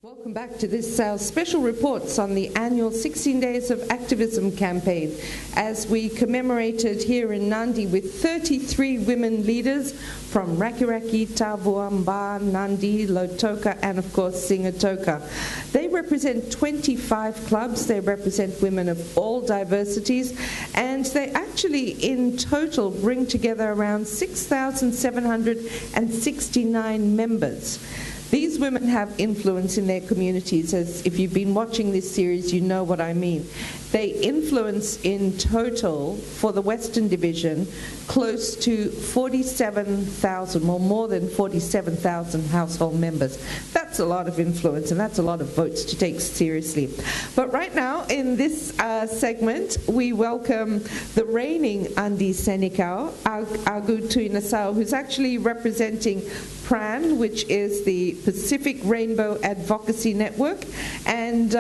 Welcome back to this special reports on the annual 16 Days of Activism campaign as we commemorated here in Nandi with 33 women leaders from Rakiraki, Tavuamba, Nandi, Lautoka and of course Singatoka. They represent 25 clubs, they represent women of all diversities, and they actually in total bring together around 6,769 members. These women have influence in their communities, as if you've been watching this series, you know what I mean. They influence in total for the Western Division close to 47,000, or more than 47,000 household members. That's a lot of influence and that's a lot of votes to take seriously. But right now in this segment, we welcome the reigning Andi Senikau, Agu Tuinasau, who's actually representing PRAN, which is the Pacific Rainbow Advocacy Network, and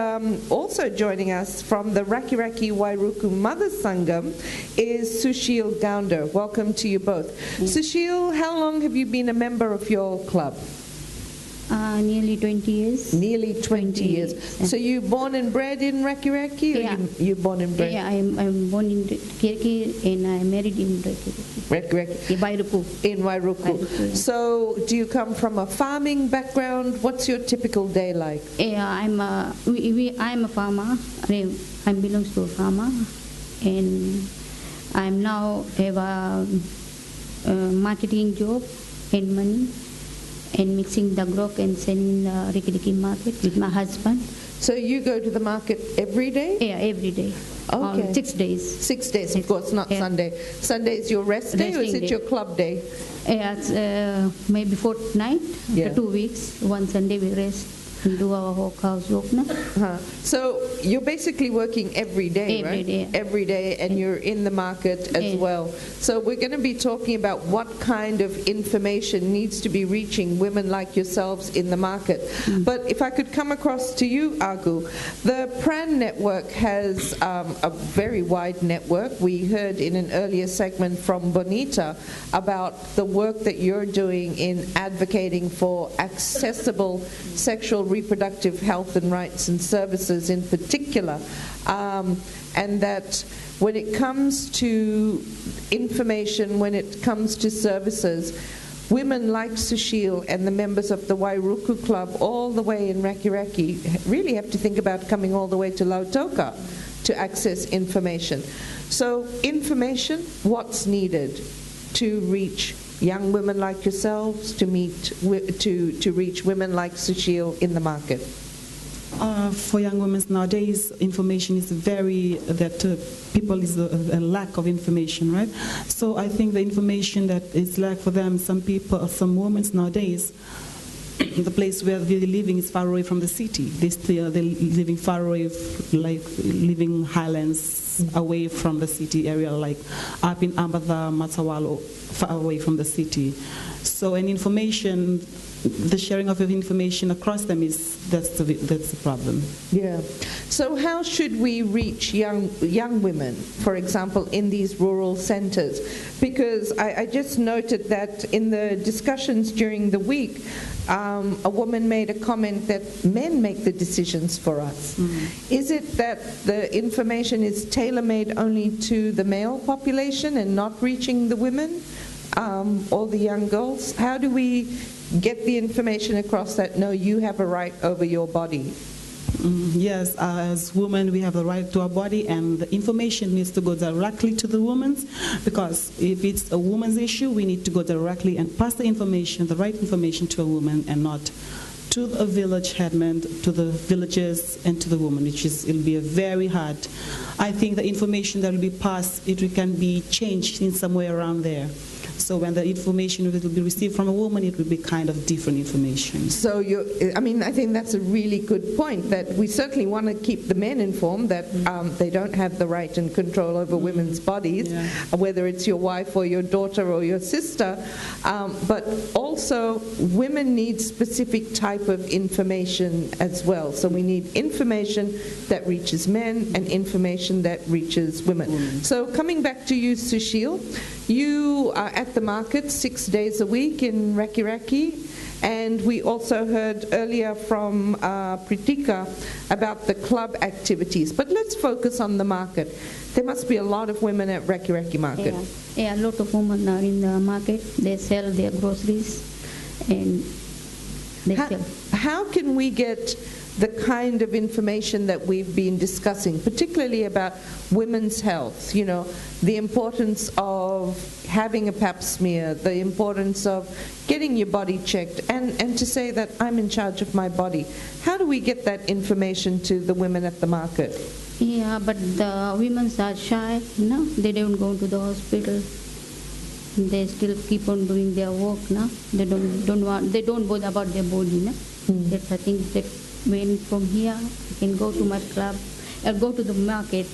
also joining us from the Rakiraki Wairuku Mother Sangam is Sushil Goundar. Welcome to you both. Sushil, how long have you been a member of your club? Nearly 20 years. Nearly 20 years. Yeah. So you born and bred in Rakiraki? Or yeah. You born and bred? Yeah, I'm born in Rakiraki and I married in Rakiraki. In Wairuku. In Wairuku. Yeah. So do you come from a farming background? What's your typical day like? Yeah, I'm a farmer. I belong to a farmer, and I'm now have a marketing job and money, and mixing the grok and sending the Rikiriki market with my husband. So you go to the market every day? Yeah, every day. Okay. 6 days. 6 days, of course, not Sunday. Sunday is your rest day, or is it your club day? Yeah, it's maybe fortnight, after 2 weeks. One Sunday we rest and do our house work. So you're basically working every day, right? Every day. Every day, and you're in the market as well. So we're going to be talking about what kind of information needs to be reaching women like yourselves in the market. But if I could come across to you, Agu, the PRAN network has a very wide network. We heard in an earlier segment from Bonita about the work that you're doing in advocating for accessible sexual reproductive health and rights and services in particular, and that when it comes to information, when it comes to services, women like Sushil and the members of the Wairuku Club all the way in Rakiraki really have to think about coming all the way to Lautoka to access information. So information, what's needed to reach young women like yourselves, to reach women like Sushil in the market? For young women nowadays, information is people is a lack of information, right? So I think the information that is lack for them, some women nowadays, the place where they're living is far away from the city. They're living far away, like living highlands, away from the city area, like up in Ambadha, Matawalo, far away from the city. So the sharing of information across them that's the problem. Yeah. So how should we reach young women, for example, in these rural centers? Because I just noted that in the discussions during the week, a woman made a comment that men make the decisions for us. Is it that the information is tailor-made only to the male population and not reaching the women or the young girls? How do we get the information across that, no, you have a right over your body? Yes, as women we have the right to our body, and the information needs to go directly to the women, because if it's a woman's issue, we need to go directly and pass the right information to a woman, and not to a village headman, to the villages and to the woman, it'll be very hard. I think the information that will be passed, it can be changed in some way around there. So when the information will be received from a woman, it will be kind of different information. So I think that's a really good point, that we certainly want to keep the men informed that they don't have the right and control over women's bodies, whether it's your wife or your daughter or your sister, but also women need specific type of information as well. So we need information that reaches men and information that reaches women. So coming back to you, Sushil, you are at the market 6 days a week in Rakiraki, And we also heard earlier from Pritika about the club activities. But let's focus on the market. There must be a lot of women at Reki Reki Market. Yeah, a lot of women are in the market. They sell their groceries and they sell. How can we get the kind of information that we've been discussing, particularly about women's health, you know, the importance of having a pap smear, the importance of getting your body checked, and to say that I'm in charge of my body. How do we get that information to the women at the market? Yeah, but the women are shy, no? They don't go to the hospital. They still keep on doing their work, no? They don't bother about their body, no? That's I think that when from here I can go to my club, I'll go to the market,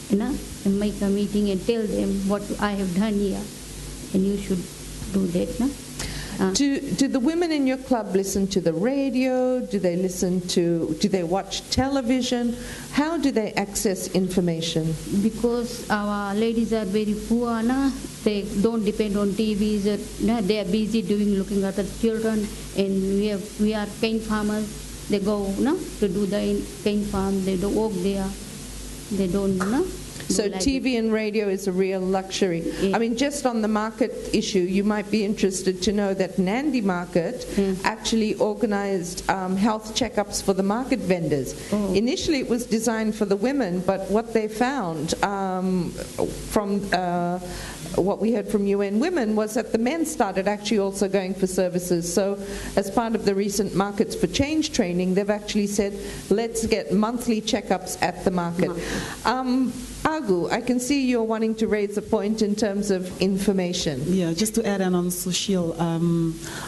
you know, and make a meeting and tell them what I have done here, and you should do that, no? Do the women in your club listen to the radio? Do they watch television? How do they access information? Because our ladies are very poor, na? They don't depend on TVs. They are busy looking at the children, and we are cane farmers. They go, no, to do the cane farm. They don't work there. They don't, no. So TV and radio is a real luxury. Yeah. I mean, just on the market issue, you might be interested to know that Nandi Market actually organized health checkups for the market vendors. Oh. Initially, it was designed for the women, but what they found from what we heard from UN Women was that the men started actually also going for services. So as part of the recent Markets for Change training, they've actually said, let's get monthly checkups at the market. Agu, I can see you're wanting to raise a point in terms of information. Yeah, just to add on Sushil,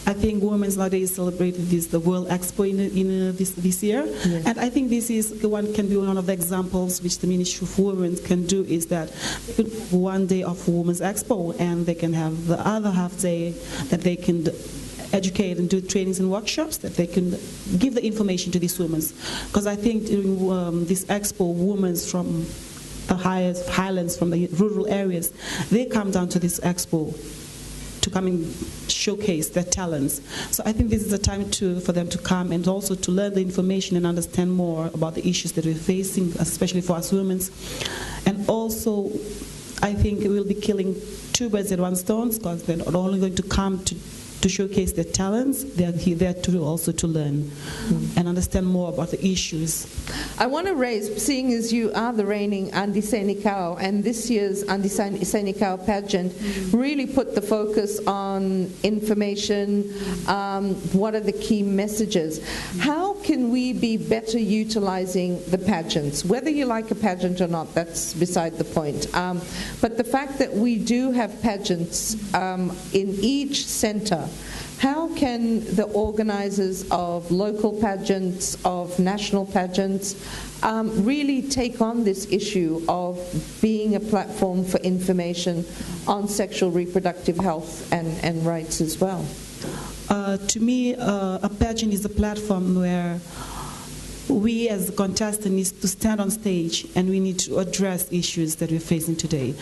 I think Women's nowadays celebrated the World Expo in this year, yes. And I think this is can be one of the examples which the Ministry of Women can do, is that one day of Women's Expo, and they can have the other half day that they can educate and do trainings and workshops, that they can give the information to these women. Because I think during this expo, women from the highlands, from the rural areas, they come down to this expo to come and showcase their talents. So I think this is a time for them to come and also to learn the information and understand more about the issues that we're facing, especially for us women. And also, I think we will be killing two birds with one stone, because they're not only going to come to showcase their talents, they are there also to learn and understand more about the issues. I want to raise, seeing as you are the reigning Andi Senikau, and this year's Andi Senikau pageant really put the focus on information, what are the key messages. How can we be better utilizing the pageants? Whether you like a pageant or not, that's beside the point. But the fact that we do have pageants in each center, how can the organizers of local pageants, of national pageants, really take on this issue of being a platform for information on sexual reproductive health and rights as well? To me, a pageant is a platform where we as a contestant need to stand on stage and we need to address issues that we're facing today.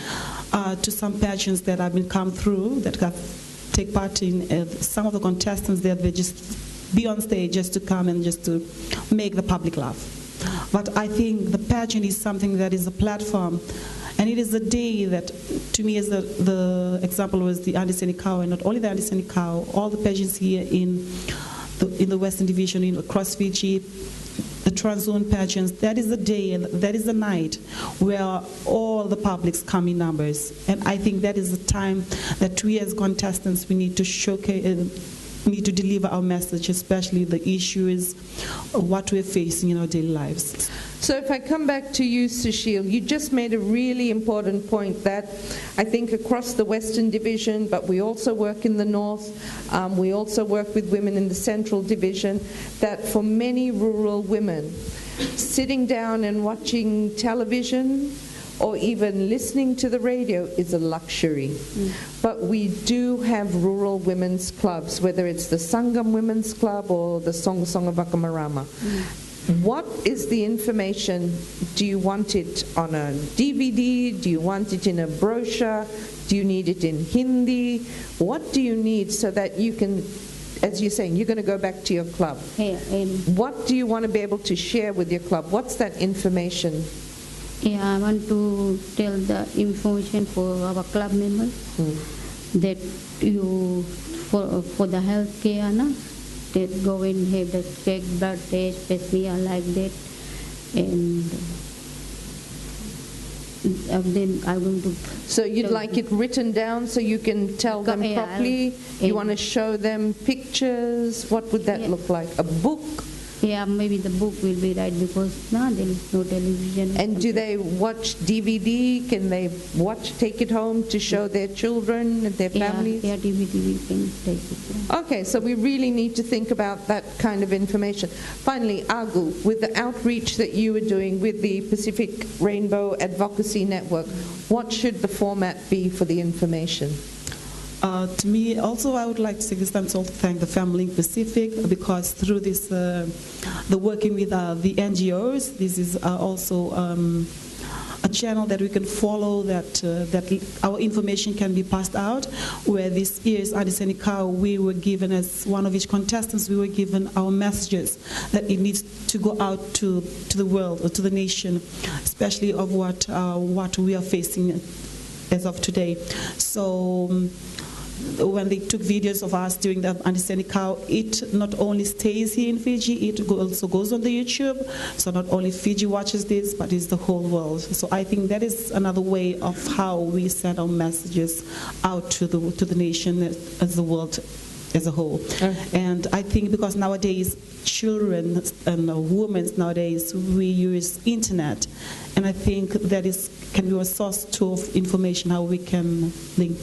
To some pageants that have been come through, that have take part in, some of the contestants there, they just be on stage just to come and just to make the public laugh. But I think the pageant is something that is a platform, and it is a day that, to me, is the example was the Andi Senikau, and not only the Andi Senikau, all the pageants here in the Western Division, across Fiji, the Trans-Zone pageants, that is the day and that is the night where all the publics come in numbers. And I think that is the time that we as contestants, we need to showcase, need to deliver our message, especially the issues of what we're facing in our daily lives. So if I come back to you, Sushil, you just made a really important point that I think across the Western Division, but we also work in the North, we also work with women in the Central Division, that for many rural women, sitting down and watching television or even listening to the radio is a luxury. But we do have rural women's clubs, whether it's the Sangam Women's Club or the Songa Songa Bakamarama. What is the information? Do you want it on a DVD? Do you want it in a brochure? Do you need it in Hindi? What do you need so that you can as you're saying, you're going to go back to your club. Yeah, What do you want to be able to share with your club? What's that information? I want to tell the information for our club members that you, for the health care, that go and have the check, blood test, pap like that, and then I'm going to... So you'd like it written down so you can tell them properly? You want to show them pictures? What would that look like? A book? Yeah, maybe the book will be right, because now there is no television. And do they watch DVD? Can they take it home to show their children and their families? Yeah, DVD we can take it. Okay, so we really need to think about that kind of information. Finally, Agu, with the outreach that you were doing with the Pacific Rainbow Advocacy Network, what should the format be for the information? To me, also, I would like to take this time to also thank the FemLINKPACIFIC, because through this, the working with the NGOs, this is also a channel that we can follow, that our information can be passed out. Where this year's Adisenikau, we were given, as one of each contestants, we were given our messages that it needs to go out to the world or to the nation, especially of what we are facing as of today. So when they took videos of us doing the Adisenikau, it not only stays here in Fiji, it also goes on the YouTube. So not only Fiji watches this, but it's the whole world. So I think that is another way of how we send our messages out to the nation, as the world as a whole. And I think because nowadays children and women nowadays, we use internet, and I think that can be a source of information how we can link.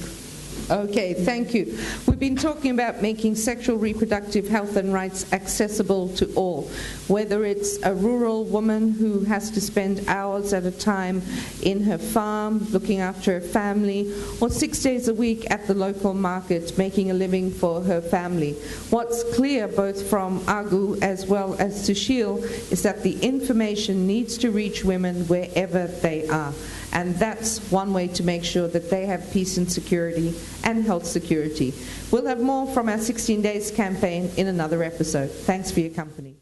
Okay, thank you. We've been talking about making sexual reproductive health and rights accessible to all, whether it's a rural woman who has to spend hours at a time in her farm looking after her family, or 6 days a week at the local market making a living for her family. What's clear both from Agu as well as Sushil is that the information needs to reach women wherever they are. And that's one way to make sure that they have peace and security and health security. We'll have more from our 16 Days campaign in another episode. Thanks for your company.